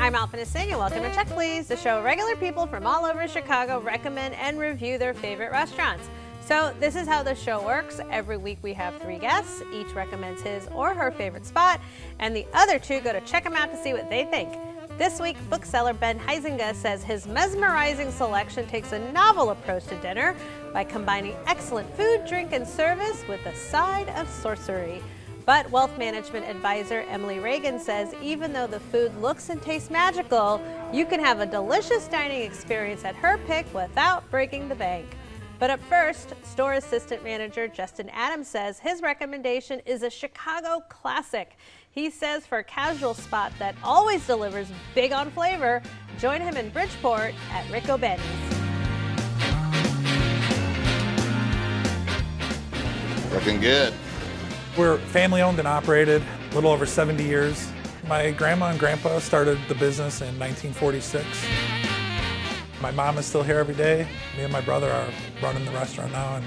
I'm Alpina Singh, and welcome to Check Please, the show regular people from all over Chicago recommend and review their favorite restaurants. So this is how the show works. Every week we have 3 guests. Each recommends his or her favorite spot, and the other 2 go to check them out to see what they think. This week, bookseller Ben Huizinga says his mesmerizing selection takes a novel approach to dinner by combining excellent food, drink, and service with a side of sorcery. But wealth management advisor Emily Reagan says even though the food looks and tastes magical, you can have a delicious dining experience at her pick without breaking the bank. But up first, store assistant manager Justin Adams says his recommendation is a Chicago classic. He says for a casual spot that always delivers big on flavor, join him in Bridgeport at Ricobene. Looking good. We're family owned and operated, a little over 70 years. My grandma and grandpa started the business in 1946. My mom is still here every day. Me and my brother are running the restaurant now and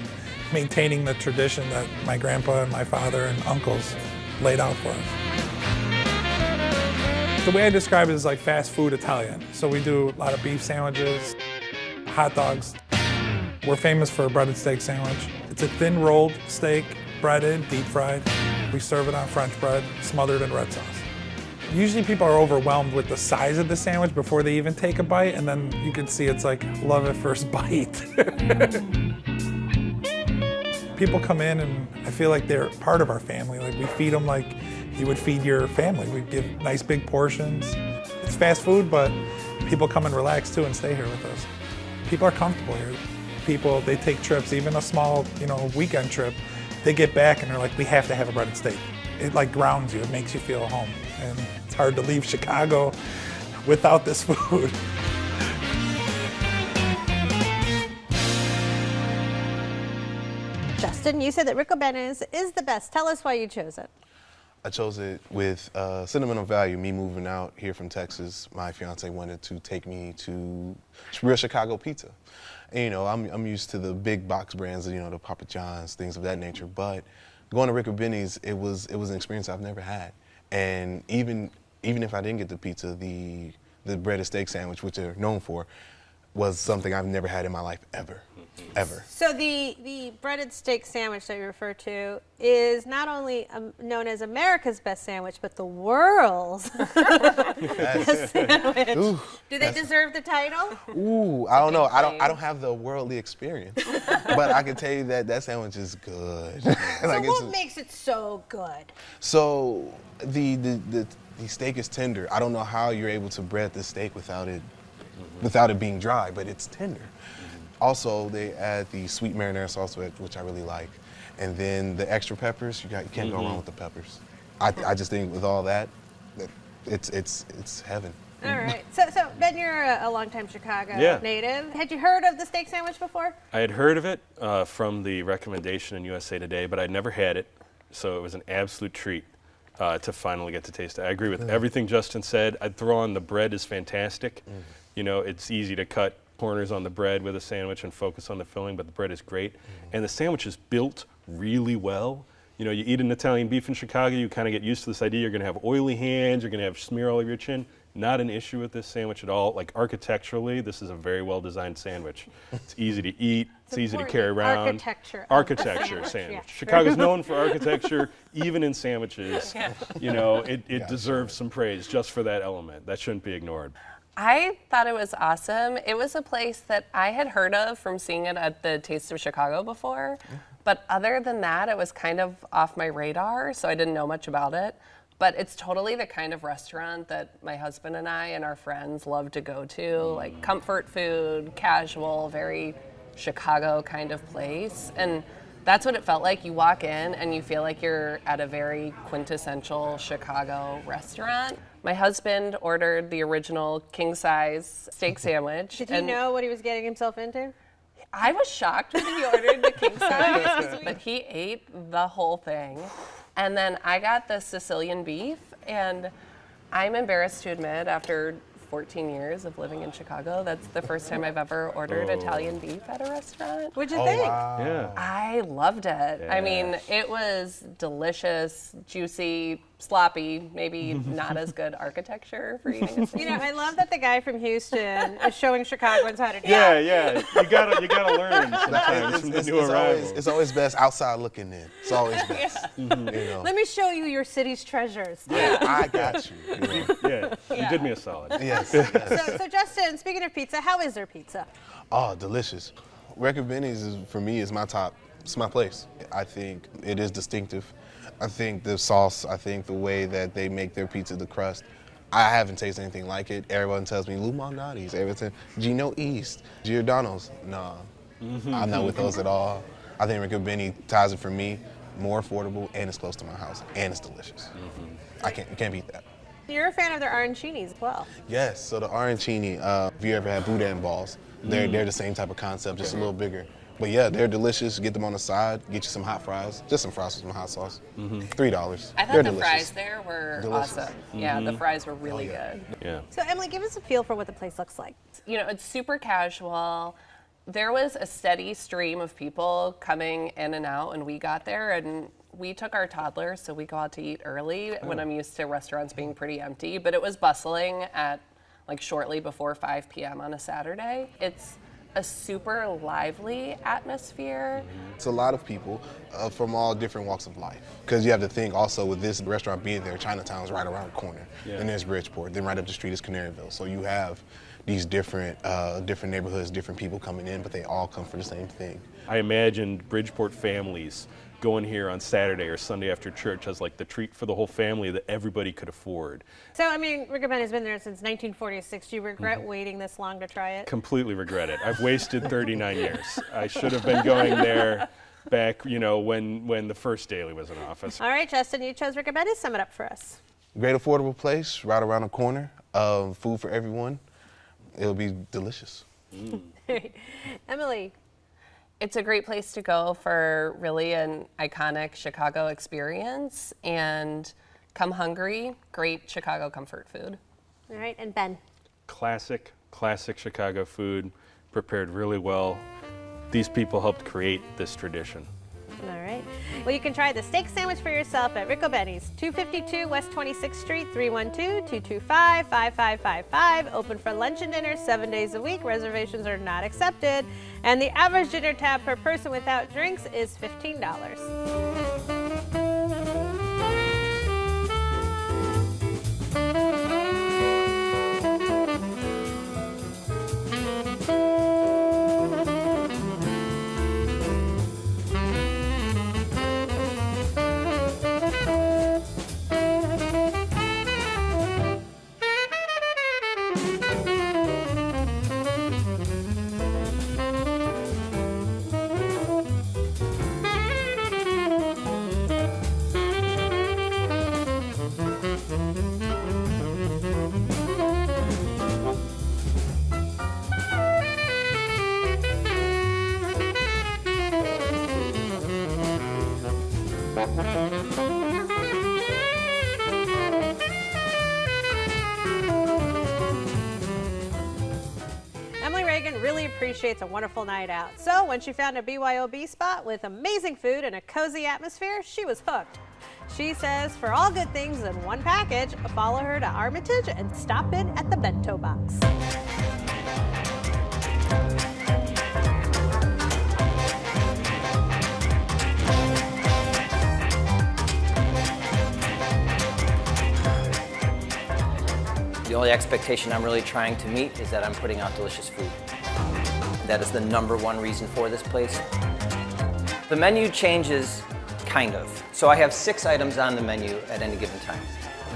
maintaining the tradition that my grandpa and my father and uncles laid out for us. The way I describe it is like fast food Italian. So we do a lot of beef sandwiches, hot dogs. We're famous for a breaded steak sandwich. It's a thin rolled steak, breaded, deep fried. We serve it on French bread, smothered in red sauce. Usually people are overwhelmed with the size of the sandwich before they even take a bite, and then you can see it's like love at first bite. People come in and I feel like they're part of our family. Like we feed them like you would feed your family. We give nice big portions. It's fast food, but people come and relax too and stay here with us. People are comfortable here. People, they take trips, even a small, weekend trip. They get back and they're like, we have to have a breaded steak. It like grounds you, it makes you feel home. And it's hard to leave Chicago without this food. Justin, you said that Ricobene is the best. Tell us why you chose it. I chose it with sentimental value. Me moving out here from Texas, my fiance wanted to take me to real Chicago pizza. And, I'm used to the big box brands, the Papa John's, things of that nature. But going to Ricobene's, it was an experience I've never had. And even if I didn't get the pizza, the breaded steak sandwich, which they're known for, was something I've never had in my life ever. So the breaded steak sandwich that you refer to is not only known as America's best sandwich, but the world's best sandwich. Ooh, do they deserve the title? Ooh, I don't know. I don't have the worldly experience, but I can tell you that sandwich is good. So what makes it so good? So the steak is tender. I don't know how you're able to bread the steak without it being dry, but it's tender. Also, they add the sweet marinara sauce, which I really like. And then the extra peppers, you can't go wrong with the peppers. I just think with all that, it's heaven. All right. So Ben, you're a longtime Chicago native. Had you heard of the steak sandwich before? I had heard of it from the recommendation in USA Today, but I'd never had it. So it was an absolute treat to finally get to taste it. I agree with everything Justin said. I'd throw on the bread is fantastic. It's easy to cut corners on the bread with a sandwich and focus on the filling, but the bread is great. And the sandwich is built really well. You eat an Italian beef in Chicago, you kind of get used to this idea you're going to have oily hands, you're going to have smear all over your chin. Not an issue with this sandwich at all. Like architecturally, this is a very well designed sandwich. It's easy to eat, it's easy to carry around. Architecture sandwich. Yeah. Chicago's known for architecture, even in sandwiches. It deserves some praise just for that element. That shouldn't be ignored. I thought it was awesome. It was a place that I had heard of from seeing it at the Taste of Chicago before. But other than that, it was kind of off my radar, so I didn't know much about it. But it's totally the kind of restaurant that my husband and I and our friends love to go to, like comfort food, casual, very Chicago kind of place. And that's what it felt like. You walk in and you feel like you're at a very quintessential Chicago restaurant. My husband ordered the original king-size steak sandwich. Did he know what he was getting himself into? I was shocked when he ordered the king-size, but he ate the whole thing. And then I got the Sicilian beef, and I'm embarrassed to admit, after 14 years of living in Chicago. That's the first time I've ever ordered Italian beef at a restaurant. What'd you think? Wow. Yeah. I loved it. I mean, it was delicious, juicy, sloppy, maybe not as good architecture for eating a steak. You know, I love that the guy from Houston is showing Chicagoans how to do it. Yeah. You gotta learn sometimes from the new arrivals. It's always best outside looking in. It's always best. You know. Let me show you your city's treasures. Yeah, I got you. You know. You did me a solid. Yes. So Justin, speaking of pizza, how is their pizza? Oh, delicious. Ricobene's for me is my top. It's my place. I think it is distinctive. I think the sauce, I think the way that they make their pizza, the crust, I haven't tasted anything like it. Everyone tells me Lou Malnati's, everything, Gino East, Giordano's. No, I'm not with those at all. I think Ricobene ties it for me, more affordable, and it's close to my house, and it's delicious. You can't beat that. You're a fan of their arancinis as well. Yes, so the arancini, if you ever had boudin balls, they're the same type of concept, just a little bigger. But yeah, they're delicious. Get them on the side, get you some hot fries, just some fries with some hot sauce. $3. I thought They're the delicious. fries there were Delicious. awesome. Yeah, the fries were really good. Yeah. So Emily, give us a feel for what the place looks like. You know, it's super casual. There was a steady stream of people coming in and out, and we got there, and we took our toddlers, so we go out to eat early when I'm used to restaurants being pretty empty. But it was bustling at like shortly before 5 p.m. on a Saturday. It's a super lively atmosphere. It's a lot of people from all different walks of life. Because you have to think also with this restaurant being there, Chinatown's right around the corner. And there's Bridgeport, then right up the street is Canaryville. So you have these different neighborhoods, different people coming in, but they all come for the same thing. I imagined Bridgeport families going here on Saturday or Sunday after church as like the treat for the whole family that everybody could afford. So, I mean, Ricobene has been there since 1946. Do you regret waiting this long to try it? Completely regret it. I've wasted 39 years. I should have been going there back, you know, when the first Daily was in office. All right, Justin, you chose Ricobene. Sum it up for us. Great affordable place, right around the corner. Food for everyone. It'll be delicious. Emily. It's a great place to go for really an iconic Chicago experience, and come hungry, great Chicago comfort food. All right, and Ben. Classic Chicago food, prepared really well. These people helped create this tradition. All right. Well, you can try the steak sandwich for yourself at Ricobene's, 252 West 26th Street, 312-225-5555. Open for lunch and dinner 7 days a week. Reservations are not accepted. And the average dinner tab per person without drinks is $15. Emily Reagan really appreciates a wonderful night out. So when she found a BYOB spot with amazing food and a cozy atmosphere, she was hooked. She says for all good things in one package, follow her to Armitage and stop in at the Bento Box. The only expectation I'm really trying to meet is that I'm putting out delicious food. That is the #1 reason for this place. The menu changes, kind of. So I have 6 items on the menu at any given time.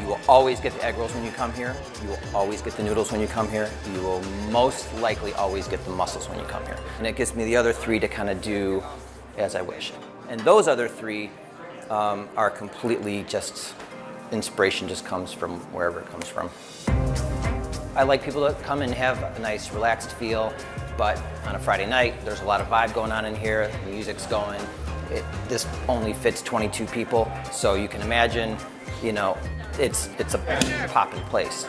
You will always get the egg rolls when you come here. You will always get the noodles when you come here. You will most likely always get the mussels when you come here. And it gives me the other 3 to kind of do as I wish. And those other 3 are completely just, inspiration just comes from wherever it comes from. I like people to come and have a nice relaxed feel, but on a Friday night, there's a lot of vibe going on in here, the music's going. This only fits 22 people, so you can imagine, you know, it's a poppin' place.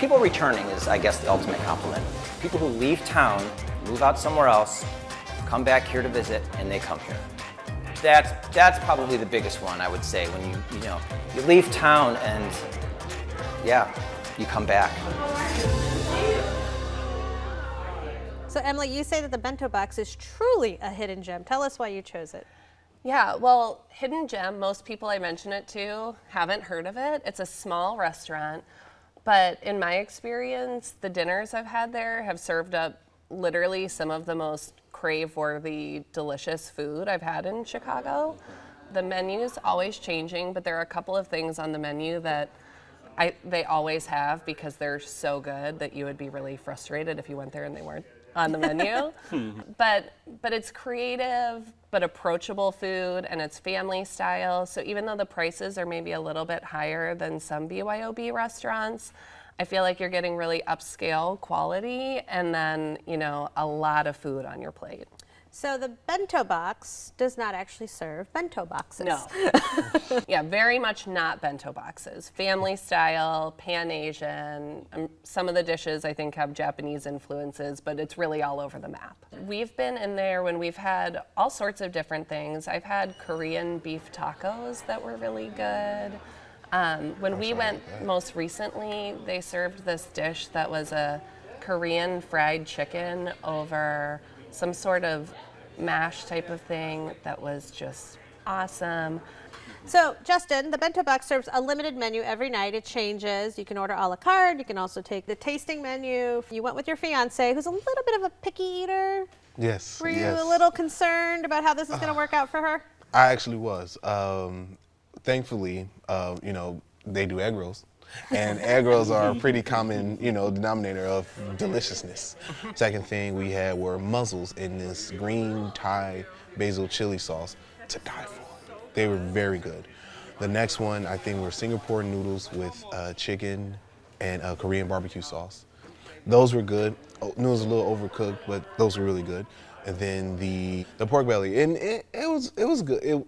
People returning is, I guess, the ultimate compliment. People who leave town, move out somewhere else, come back here to visit, and they come here. That's probably the biggest one, I would say, when you leave town and, yeah, you come back. So Emily, you say that the bento box is truly a hidden gem. Tell us why you chose it. Yeah, well, hidden gem, most people I mention it to haven't heard of it. It's a small restaurant, but in my experience, the dinners I've had there have served up literally some of the most crave-worthy, delicious food I've had in Chicago. The menu's always changing, but there are a couple of things on the menu that they always have because they're so good that you would be really frustrated if you went there and they weren't on the menu. But it's creative, but approachable food, and it's family style. So even though the prices are maybe a little bit higher than some BYOB restaurants, I feel like you're getting really upscale quality and then, a lot of food on your plate. So the bento box does not actually serve bento boxes. No. Yeah, very much not bento boxes. Family style, Pan-Asian. Some of the dishes I think have Japanese influences, but it's really all over the map. We've been in there when we've had all sorts of different things. I've had Korean beef tacos that were really good. When we went most recently, they served this dish that was a Korean fried chicken over some sort of mash type of thing that was just awesome. So, Justin, the bento box serves a limited menu every night. It changes. You can order a la carte. You can also take the tasting menu. You went with your fiance, who's a little bit of a picky eater. Yes. Were you a little concerned about how this is going to work out for her? I actually was. Thankfully, they do egg rolls. And egg rolls are a pretty common, denominator of deliciousness. Second thing we had were mussels in this green Thai basil chili sauce to die for. They were very good. The next one, I think, were Singapore noodles with chicken and Korean barbecue sauce. Those were good. Noodles a little overcooked, but those were really good. And then the pork belly, and it was good.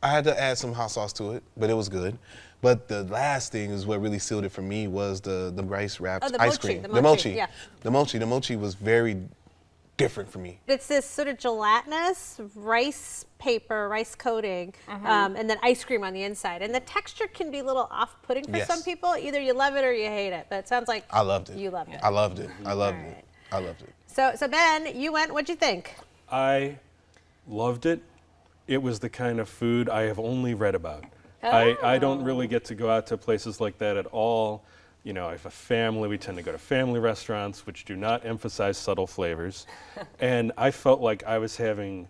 I had to add some hot sauce to it, but it was good. But the last thing is what really sealed it for me was the rice wrapped ice cream. The mochi, yeah. The mochi was very different for me. It's this sort of gelatinous rice coating, and then ice cream on the inside. And the texture can be a little off-putting for some people. Either you love it or you hate it. But it sounds like I loved it. You loved it. I loved it. I loved it. I loved it. So Ben, you went. What'd you think? I loved it. It was the kind of food I have only read about. I don't really get to go out to places like that at all. I have a family. We tend to go to family restaurants, which do not emphasize subtle flavors. And I felt like I was having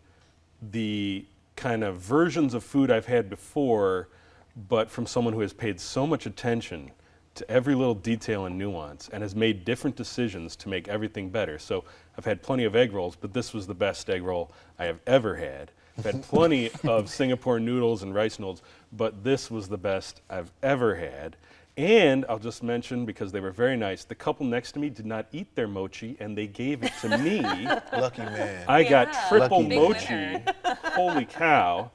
the kind of versions of food I've had before, but from someone who has paid so much attention to every little detail and nuance and has made different decisions to make everything better. So I've had plenty of egg rolls, but this was the best egg roll I have ever had. I've had plenty of Singapore noodles and rice noodles, but this was the best I've ever had. And I'll just mention, because they were very nice, the couple next to me did not eat their mochi, and they gave it to me. Lucky man. I got triple Lucky mochi. Holy cow.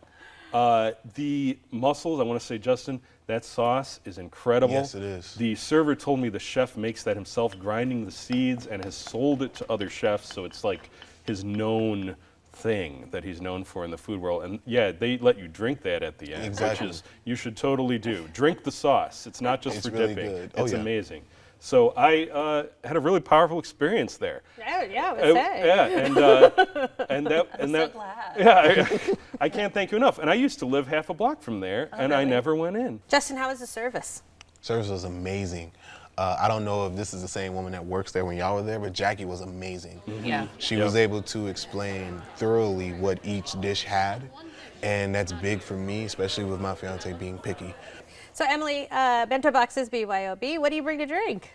The mussels, I want to say, Justin, that sauce is incredible. Yes, it is. The server told me the chef makes that himself, grinding the seeds, and has sold it to other chefs, so it's like his known thing that he's known for in the food world. And yeah, they let you drink that at the end, which is, you should totally do. Drink the sauce. It's not just for really dipping. Good. It's amazing. So I had a really powerful experience there. Yeah, I would say. Yeah, and that I'm so glad. Yeah, I can't thank you enough. And I used to live half a block from there, and I never went in. Justin, how was the service? Service was amazing. I don't know if this is the same woman that works there when y'all were there, but Jackie was amazing. Yeah. She was able to explain thoroughly what each dish had, and that's big for me, especially with my fiance being picky. So Emily, bento boxes, BYOB, what do you bring to drink?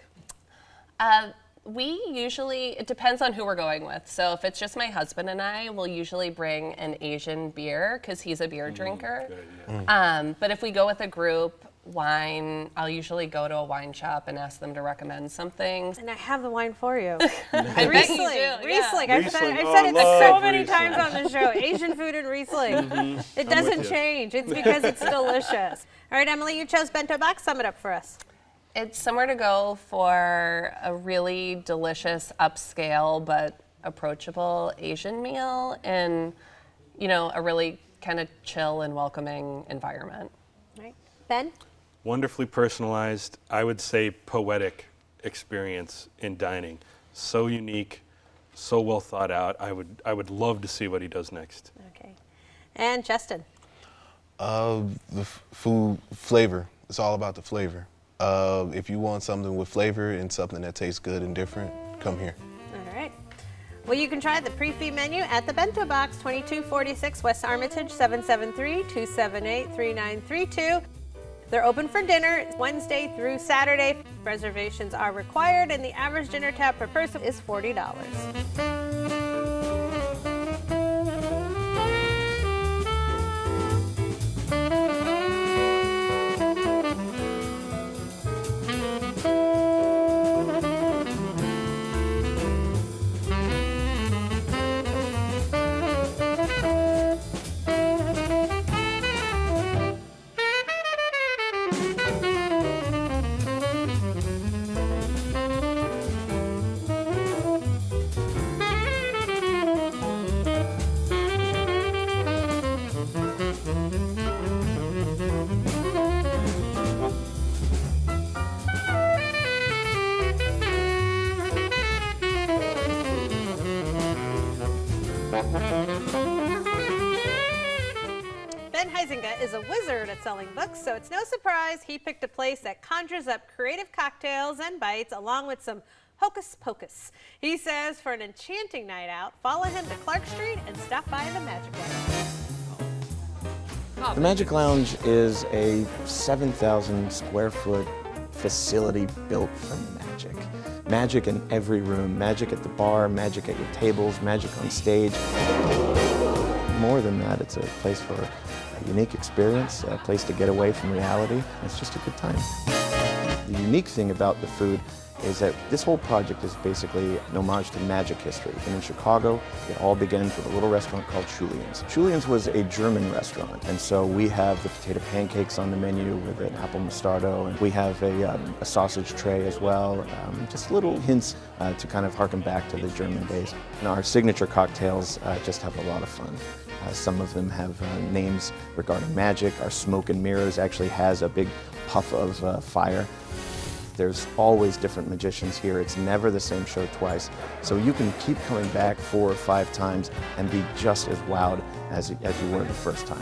We usually, it depends on who we're going with. So if it's just my husband and I, we'll usually bring an Asian beer because he's a beer drinker. But if we go with a group, wine, I'll usually go to a wine shop and ask them to recommend something. And I have the wine for you. I bet you do, Riesling. yeah. I've said it so many times on the show. Asian food and Riesling. It doesn't change. It's because it's delicious. All right, Emily, you chose bento box. Sum it up for us. It's somewhere to go for a really delicious, upscale, but approachable Asian meal in, a really kind of chill and welcoming environment. Right. Ben? Wonderfully personalized, I would say poetic experience in dining. So unique, so well thought out. I would love to see what he does next. Okay. And Justin? The food flavor. It's all about the flavor. If you want something with flavor and something that tastes good and different, come here. All right. Well, you can try the pre-feed menu at the Bento Box, 2246 West Armitage, 773-278-3932. They're open for dinner Wednesday through Saturday. Reservations are required, and the average dinner tab per person is $40. Ben Huizinga is a wizard at selling books, so it's no surprise he picked a place that conjures up creative cocktails and bites along with some hocus pocus. He says for an enchanting night out, follow him to Clark Street and stop by the Magic Lounge. The Magic Lounge is a 7,000 square foot facility built for magic. Magic in every room, magic at the bar, magic at your tables, magic on stage. More than that, it's a place for a unique experience, a place to get away from reality. It's just a good time. The unique thing about the food is that this whole project is basically an homage to magic history. And in Chicago, it all begins with a little restaurant called Julien's. Julien's was a German restaurant, and so we have the potato pancakes on the menu with an apple mostardo, and we have a sausage tray as well. Just little hints to kind of harken back to the German days. And our signature cocktails just have a lot of fun. Some of them have names regarding magic. Our Smoke and Mirrors actually has a big puff of fire. There's always different magicians here. It's never the same show twice. So you can keep coming back 4 or 5 times and be just as wowed as you were the first time.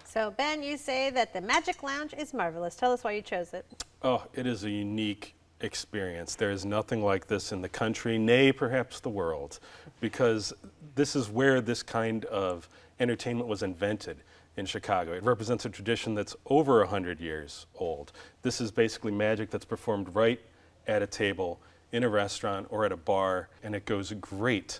So Ben, you say that the Magic Lounge is marvelous. Tell us why you chose it. Oh, it is a unique experience. There is nothing like this in the country, nay, perhaps the world, because this is where this kind of entertainment was invented in Chicago. It represents a tradition that's over 100 years old. This is basically magic that's performed right at a table in a restaurant or at a bar, and it goes great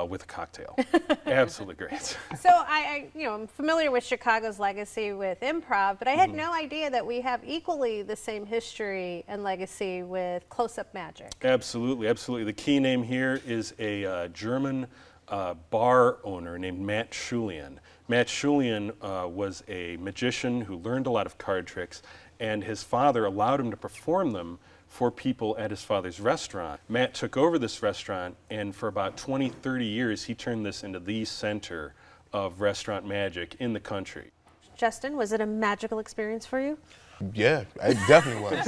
with a cocktail. Absolutely great. So I'm familiar with Chicago's legacy with improv, but I had no idea that we have equally the same history and legacy with close-up magic. Absolutely, absolutely. The key name here is a German bar owner named Matt Schulian. Matt Schulian was a magician who learned a lot of card tricks, and his father allowed him to perform them for people at his father's restaurant. Matt took over this restaurant, and for about 20, 30 years, he turned this into the center of restaurant magic in the country. Justin, was it a magical experience for you? Yeah, it definitely was.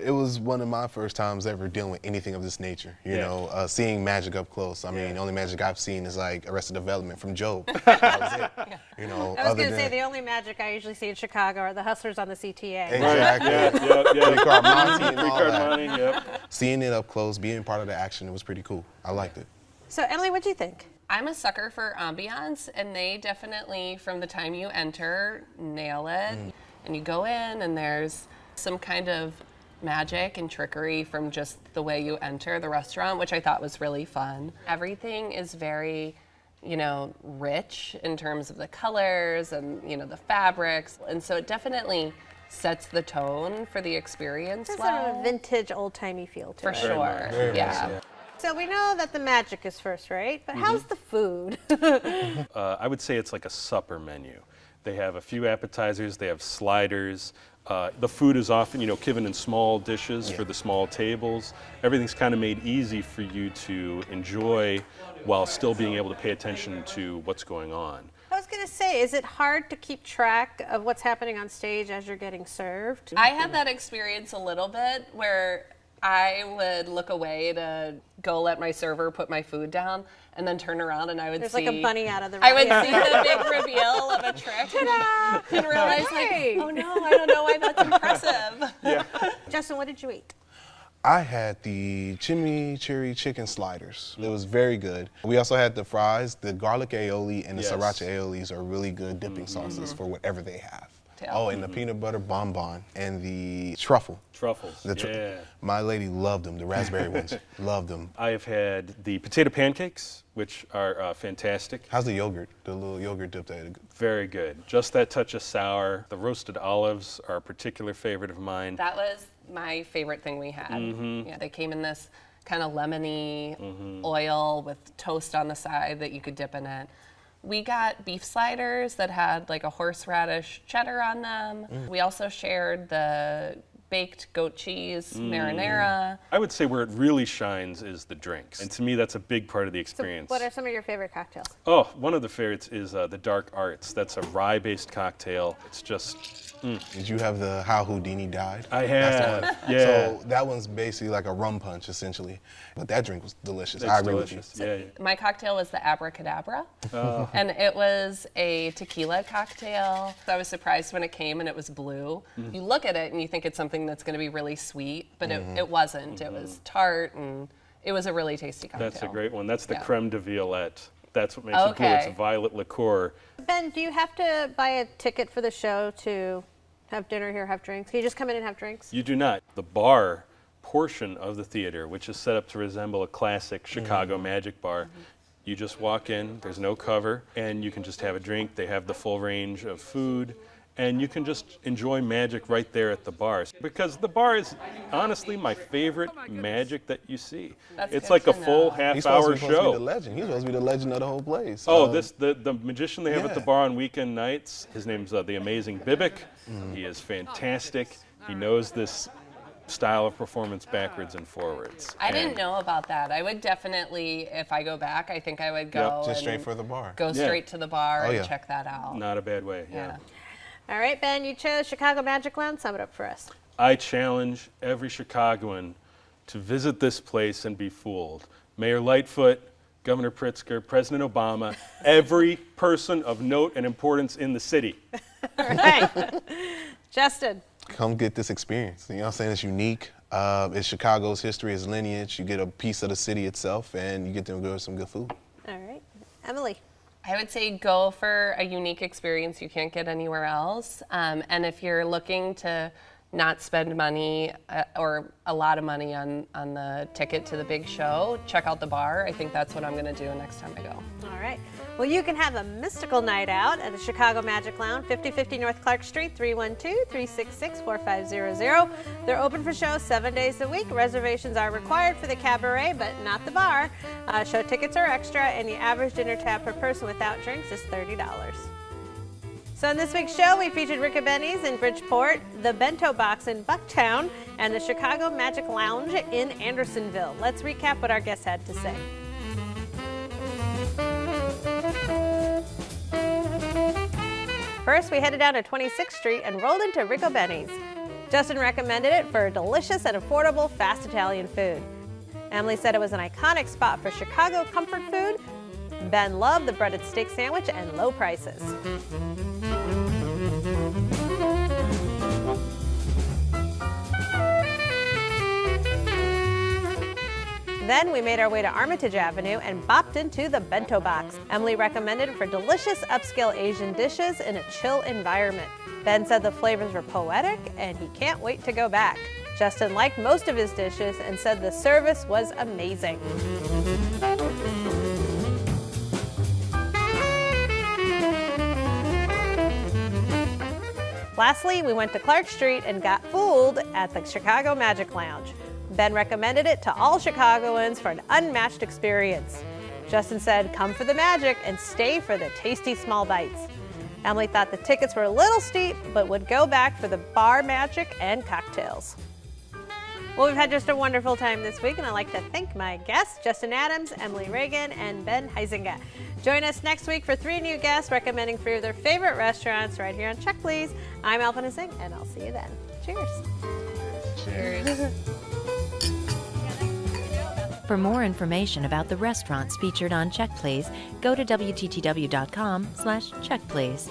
It was one of my first times ever dealing with anything of this nature. You know, seeing magic up close. I mean, the only magic I've seen is like Arrested Development from Job. That was it. You know, I was going to say the only magic I usually see in Chicago are the hustlers on the CTA. Exactly. Ricobene and all that. Seeing it up close, being part of the action, it was pretty cool. I liked it. So Emily, what do you think? I'm a sucker for ambiance, and they definitely, from the time you enter, nail it. And you go in, and there's some kind of magic and trickery from just the way you enter the restaurant, which I thought was really fun. Everything is very, rich in terms of the colors and, the fabrics. And so it definitely sets the tone for the experience. There's sort of a vintage, old-timey feel to it. For sure, Very yeah. nice, yeah. So we know that the magic is first, right? But how's the food? I would say it's like a supper menu. They have a few appetizers. They have sliders. The food is often, given in small dishes for the small tables. Everything's kind of made easy for you to enjoy while still being able to pay attention to what's going on. I was going to say, is it hard to keep track of what's happening on stage as you're getting served? I had that experience a little bit where I would look away to go let my server put my food down and then turn around and I would There's see... like a bunny out of the I would see the big reveal of a trick and realize Hey. like, oh no, I don't know why that's impressive. Justin, what did you eat? I had the chimichurri chicken sliders. It was very good. We also had the fries. The garlic aioli and the sriracha aiolis are really good dipping sauces for whatever they have. Yeah. Oh, and the peanut butter bonbon and the truffle. Truffles, My lady loved them, the raspberry ones. Loved them. I have had the potato pancakes, which are fantastic. How's the yogurt? The little yogurt dip there? Very good. Just that touch of sour. The roasted olives are a particular favorite of mine. That was my favorite thing we had. Yeah, they came in this kind of lemony oil with toast on the side that you could dip in it. We got beef sliders that had like a horseradish cheddar on them. We also shared the baked goat cheese marinara. I would say where it really shines is the drinks. And to me, that's a big part of the experience. What are some of your favorite cocktails? Oh, one of the favorites is the Dark Arts. That's a rye-based cocktail. It's just... Did you have the How Houdini Died? I That's the have, one. yeah. So that one's basically like a rum punch, essentially. But that drink was delicious. I agree with you. Yeah. My cocktail was the Abracadabra, and it was a tequila cocktail. I was surprised when it came and it was blue. You look at it and you think it's something that's going to be really sweet, but it wasn't. It was tart, and it was a really tasty cocktail. That's a great one. That's the creme de violette. That's what makes it blue. It's a violet liqueur. Ben, do you have to buy a ticket for the show to have dinner here, have drinks? Can you just come in and have drinks? You do not. The bar portion of the theater, which is set up to resemble a classic Chicago Magic bar, you just walk in, there's no cover, and you can just have a drink. They have the full range of food, and you can just enjoy magic right there at the bar. Because the bar is honestly my favorite magic that you see. That's it's good like to a full know. half-hour He's show. supposed to be the legend. He's supposed to be the legend of the whole place. Oh, the magician they have at the bar on weekend nights, his name's the Amazing Bibic. He is fantastic. He knows this style of performance backwards and forwards. I didn't know about that. I would definitely, if I go back, I think I would go just straight for the bar. Go straight to the bar Oh, and yeah. check that out. Not a bad way, Yeah. All right, Ben, you chose Chicago Magic Lounge. Sum it up for us. I challenge every Chicagoan to visit this place and be fooled. Mayor Lightfoot, Governor Pritzker, President Obama, every person of note and importance in the city. All right. Justin. Come get this experience. You know what I'm saying? It's unique. It's Chicago's history, its lineage. You get a piece of the city itself, and you get to enjoy some good food. All right. Emily. I would say go for a unique experience you can't get anywhere else. And if you're looking to not spend money or a lot of money on the ticket to the big show, check out the bar. I think that's what I'm going to do next time I go. All right. Well, you can have a mystical night out at the Chicago Magic Lounge, 5050 North Clark Street, 312-366-4500. They're open for shows 7 days a week. Reservations are required for the cabaret, but not the bar. Show tickets are extra, and the average dinner tab per person without drinks is $30. So in this week's show, we featured Ricobene's in Bridgeport, the Bento Box in Bucktown, and the Chicago Magic Lounge in Andersonville. Let's recap what our guests had to say. First, we headed down to 26th Street and rolled into Ricobene's. Justin recommended it for delicious and affordable fast Italian food. Emily said it was an iconic spot for Chicago comfort food. Ben loved the breaded steak sandwich and low prices. Then we made our way to Armitage Avenue and bopped into the Bento Box. Emily recommended it for delicious upscale Asian dishes in a chill environment. Ben said the flavors were poetic and he can't wait to go back. Justin liked most of his dishes and said the service was amazing. Lastly, we went to Clark Street and got fooled at the Chicago Magic Lounge. Ben recommended it to all Chicagoans for an unmatched experience. Justin said, come for the magic and stay for the tasty small bites. Emily thought the tickets were a little steep, but would go back for the bar magic and cocktails. Well, we've had just a wonderful time this week, and I'd like to thank my guests, Justin Adams, Emily Reagan, and Ben Huizinga. Join us next week for 3 new guests recommending 3 of their favorite restaurants right here on Check Please. I'm Alpana Singh, and I'll see you then. Cheers. Cheers. For more information about the restaurants featured on Check Please, go to WTTW.com/checkplease.